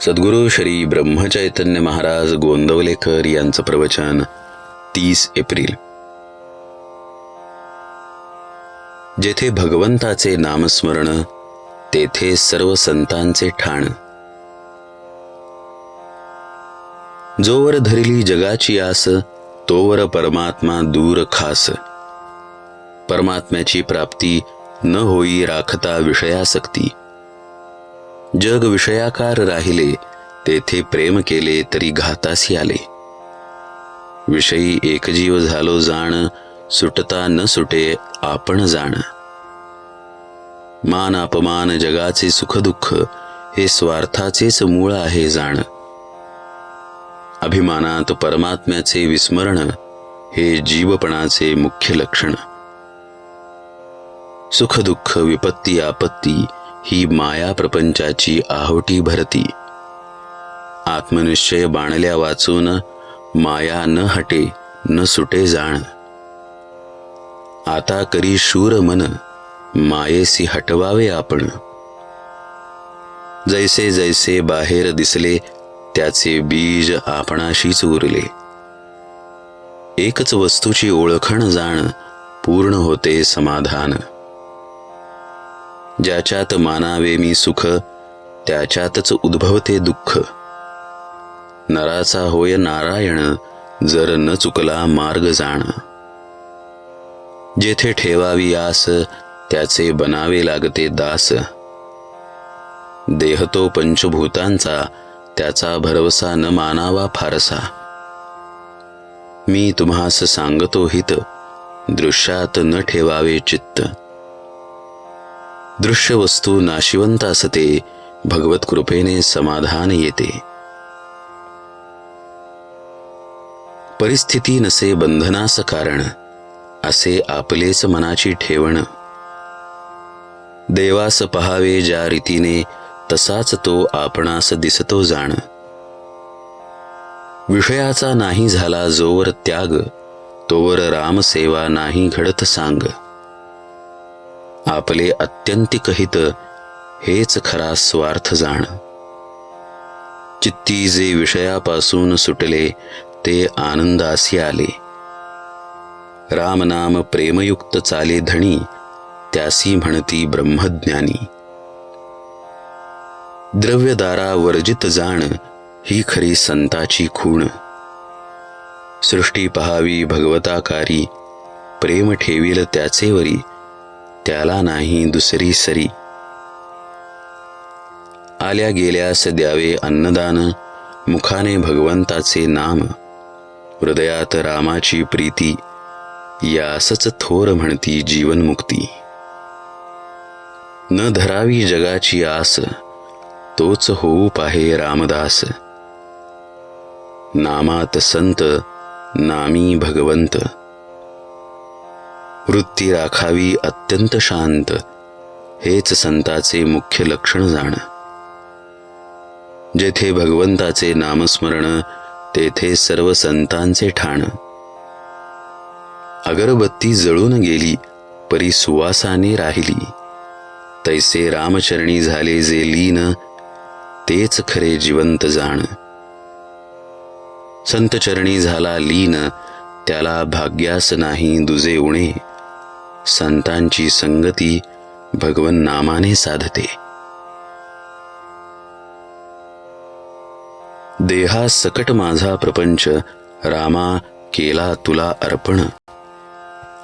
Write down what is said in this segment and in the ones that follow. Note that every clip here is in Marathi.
सद्गुरू श्री ब्रह्मचैतन्य महाराज गोंदवलेकर यांचं प्रवचन 30 एप्रिल. जेथे भगवंताचे नामस्मरण तेथे सर्व संतांचे ठाण. जोवर धरिली जगाची आस तोवर परमात्मा दूर खास. परमात्म्याची प्राप्ती न होई राखता विषयासक्ती. जग विषयाकार राहिले तेथे प्रेम केले तरी घातासी आले. विषयी एकजीव झालो जाण सुटता न सुटे आपण जाण. मान अपमान जगाचे सुखदुःख हे स्वार्थाचेच मूळ आहे जाण. अभिमानात परमात्म्याचे विस्मरण हे जीवपणाचे मुख्य लक्षण. सुखदुःख विपत्ती आपत्ती ही माया प्रपंचाची आहोटी भरती. आत्मनिश्चय बाणल्या वाचून माया न हटे न सुटे जाण. आता करी शूर मन मायेसी हटवावे आपण. जैसे जैसे बाहेर दिसले त्याचे बीज आपणाशीच उरले. एकच वस्तूची ओळखण जाण पूर्ण होते समाधान. ज्याच्यात मानावे मी सुख त्याच्यातच उद्भवते दुःख. नराचा होय नारायण जर न चुकला मार्ग जाण. जेथे ठेवावी आस त्याचे बनावे लागते दास. देह तो पंचभूतांचा त्याचा भरवसा न मानावा फारसा. मी तुम्हास सांगतो हित दृश्यात न ठेवावे चित्त. दृश्य वस्तू नाशिवंत असते भगवत कृपेने समाधान येते. परिस्थिती नसे बंधनास कारण असे आपलेच मनाची ठेवण. देवास पहावे ज्या रीतीने तसाच तो आपणास दिसतो जाण. विषयाचा नाही झाला जोवर त्याग तोवर रामसेवा नाही घडत सांग. आपले अत्यंतिक हित हेच खरा स्वार्थ जाण. चित्ती जे विषयापासून सुटले ते आनंदासी आले. रामनाम प्रेमयुक्त चाले धणी त्यासी म्हणती ब्रह्मज्ञानी. द्रव्यदारा वर्जित जाण ही खरी संताची खूण. सृष्टी पहावी भगवताकारी प्रेम ठेवील त्याचे वरी त्याला नाही दुसरी सरी. आल्या गेल्यास द्यावे अन्नदान मुखाने भगवंताचे नाम. हृदयात रामाची प्रीती यासच थोर म्हणती जीवनमुक्ती. न धरावी जगाची आस तोच होऊ पाहे रामदास. नामात संत नामी भगवंत. वृत्ती राखावी अत्यंत शांत हेच संताचे मुख्य लक्षण जाण. जेथे भगवंताचे नामस्मरण तेथे सर्व संतांचे ठाण. अगरबत्ती जळून गेली परी सुवासाने राहिली. तैसे रामचरणी झाले जे लीन तेच खरे जिवंत जाण. संतचरणी झाला लीन त्याला भाग्यास नाही दुजे उणे. संतांची संगती भगवन नामाने साधते. देहा सकट माझा प्रपंच रामा केला तुला अर्पण.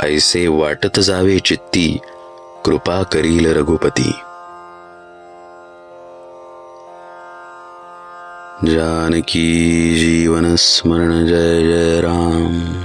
ऐसे वाटत जावे चित्ती कृपा करील रघुपती. जानकी जीवन स्मरण जय जय राम.